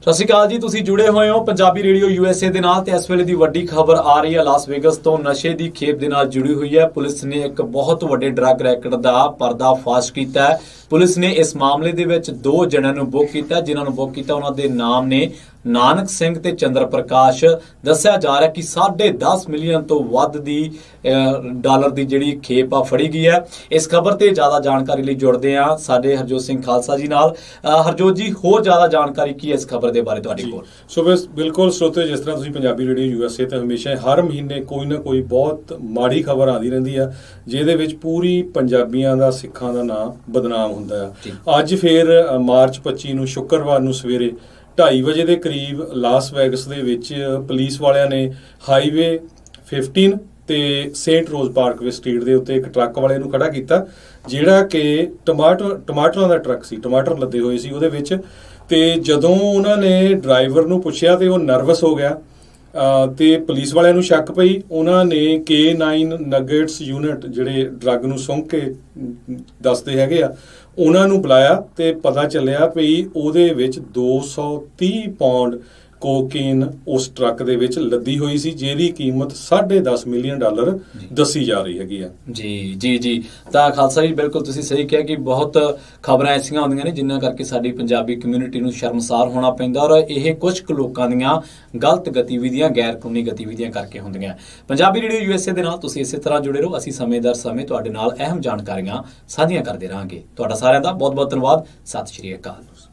ਸਤਿ ਸ਼੍ਰੀ ਅਕਾਲ ਜੀ, ਤੁਸੀਂ ਜੁੜੇ ਹੋਏ ਹੋ ਪੰਜਾਬੀ ਰੇਡੀਓ USA ਦੇ ਨਾਲ ਤੇ ਇਸ ਵੇਲੇ ਦੀ ਵੱਡੀ ਖਬਰ ਆ ਰਹੀ ਹੈ ਲਾਸ ਵੇਗਸ ਤੋਂ। ਨਸ਼ੇ ਦੀ ਖੇਪ ਦੇ ਨਾਲ ਜੁੜੀ ਹੋਈ ਹੈ। ਪੁਲਿਸ ਨੇ ਇੱਕ ਬਹੁਤ ਵੱਡੇ ਡਰੱਗ ਰੈਕਟ ਦਾ ਪਰਦਾਫਾਸ਼ ਕੀਤਾ ਹੈ। ਪੁਲਿਸ ਨੇ ਇਸ ਮਾਮਲੇ ਦੇ ਵਿੱਚ 2 ਜਣਿਆਂ ਨੂੰ ਬੁੱਕ ਕੀਤਾ। ਜਿਨ੍ਹਾਂ ਨੂੰ ਬੁੱਕ ਕੀਤਾ ਉਹਨਾਂ ਦੇ ਨਾਮ ਨੇ ਨਾਨਕ ਸਿੰਘ ਤੇ ਚੰਦਰ ਪ੍ਰਕਾਸ਼। ਦੱਸਿਆ ਜਾ ਰਿਹਾ ਕਿ 10.5 ਮਿਲੀਅਨ ਤੋਂ ਵੱਧ ਦੀ ਡਾਲਰ ਦੀ ਜਿਹੜੀ ਖੇਪ ਆ ਫੜੀ ਗਈ ਹੈ। ਇਸ ਖਬਰ ਤੇ ਜ਼ਿਆਦਾ ਜਾਣਕਾਰੀ ਲਈ ਜੁੜਦੇ ਆ ਸਾਡੇ ਹਰਜੋਤ ਸਿੰਘ ਖਾਲਸਾ ਜੀ ਨਾਲ। ਹਰਜੋਤ ਜੀ, ਹੋਰ ਜ਼ਿਆਦਾ ਜਾਣਕਾਰੀ ਕੀ ਹੈ ਇਸ ਖਬਰ ਦੇ ਬਾਰੇ ਤੁਹਾਡੇ ਕੋਲ? ਸੋ ਬਿਲਕੁਲ ਸਰੋਤੇ, ਜਿਸ ਤਰ੍ਹਾਂ ਤੁਸੀਂ ਪੰਜਾਬੀ ਰੇਡੀਓ USA ਤੇ ਹਮੇਸ਼ਾ ਹਰ ਮਹੀਨੇ ਕੋਈ ਨਾ ਕੋਈ ਬਹੁਤ ਮਾੜੀ ਖਬਰ ਆਉਂਦੀ ਰਹਿੰਦੀ ਆ, ਜਿਹਦੇ ਵਿੱਚ ਪੂਰੀ ਪੰਜਾਬੀਆਂ ਦਾ, ਸਿੱਖਾਂ ਦਾ ਨਾਂ ਬਦਨਾਮ ਹੁੰਦਾ ਆ। ਅੱਜ ਫਿਰ ਮਾਰਚ 25 ਨੂੰ ਸ਼ੁੱਕਰਵਾਰ ਨੂੰ ਸਵੇਰੇ 2:30 ਵਜੇ ਦੇ ਕਰੀਬ ਲਾਸ ਵੈਗਸ ਦੇ ਵਿੱਚ ਪੁਲਿਸ ਵਾਲਿਆਂ ਨੇ ਹਾਈਵੇ 15 ਤੇ ਸੇਂਟ ਰੋਜ਼ ਪਾਰਕਵੇ ਸਟਰੀਟ ਦੇ ਉੱਤੇ ਇੱਕ ਟਰੱਕ ਵਾਲੇ ਨੂੰ ਖੜਾ ਕੀਤਾ, ਜਿਹੜਾ ਕਿ ਟਮਾਟਰਾਂ ਦਾ ਟਰੱਕ ਸੀ, ਟਮਾਟਰ ਲੱਦੇ ਹੋਏ ਸੀ ਉਹਦੇ ਵਿੱਚ। ਤੇ ਜਦੋਂ ਉਹਨਾਂ ਨੇ ਡਰਾਈਵਰ ਨੂੰ ਪੁੱਛਿਆ ਤੇ ਉਹ ਨਰਵਸ ਹੋ ਗਿਆ ਤੇ ਪੁਲਿਸ ਵਾਲਿਆਂ ਨੂੰ ਸ਼ੱਕ ਪਈ। ਉਹਨਾਂ ਨੇ K9 ਨਗੇਟਸ ਯੂਨਿਟ, ਜਿਹੜੇ ਡਰੱਗ ਨੂੰ ਸੁੰਘ ਕੇ ਦੱਸਦੇ ਹੈਗੇ ਆ, ਉਹਨਾਂ ਨੂੰ ਬੁਲਾਇਆ ਤੇ ਪਤਾ ਚੱਲਿਆ ਵੀ ਉਹਦੇ ਵਿੱਚ 230 ਪਾਉਂਡ ਕੋਕੇਨ ਉਸ ਟਰੱਕ ਦੇ ਵਿੱਚ ਲੱਦੀ ਹੋਈ ਸੀ, ਜਿਹਦੀ ਕੀਮਤ 10.5 ਮਿਲੀਅਨ ਡਾਲਰ ਦੱਸੀ ਜਾ ਰਹੀ ਹੈਗੀ ਆ। ਜੀ ਤਾਂ ਖਾਲਸਾ ਜੀ, ਬਿਲਕੁਲ ਤੁਸੀਂ ਸਹੀ ਕਿਹਾ ਕਿ ਬਹੁਤ ਖਬਰਾਂ ਐਸੀਆਂ ਹੁੰਦੀਆਂ ਨੇ ਜਿਨ੍ਹਾਂ ਕਰਕੇ ਸਾਡੀ ਪੰਜਾਬੀ ਕਮਿਊਨਿਟੀ ਨੂੰ ਸ਼ਰਮਸਾਰ ਹੋਣਾ ਪੈਂਦਾ, ਔਰ ਇਹ ਕੁਝ ਕੁ ਲੋਕਾਂ ਦੀਆਂ ਗਲਤ ਗਤੀਵਿਧੀਆਂ, ਗੈਰ ਕਾਨੂੰਨੀ ਗਤੀਵਿਧੀਆਂ ਕਰਕੇ ਹੁੰਦੀਆਂ। ਪੰਜਾਬੀ ਰੇਡੀਓ USA ਦੇ ਨਾਲ ਤੁਸੀਂ ਇਸੇ ਤਰ੍ਹਾਂ ਜੁੜੇ ਰਹੋ। ਅਸੀਂ ਸਮੇਂ ਦਰ ਸਮੇਂ ਤੁਹਾਡੇ ਨਾਲ ਅਹਿਮ ਜਾਣਕਾਰੀਆਂ ਸਾਂਝੀਆਂ ਕਰਦੇ ਰਹਾਂਗੇ। ਤੁਹਾਡਾ ਸਾਰਿਆਂ ਦਾ ਬਹੁਤ ਬਹੁਤ ਧੰਨਵਾਦ। ਸਤਿ ਸ਼੍ਰੀ ਅਕਾਲ।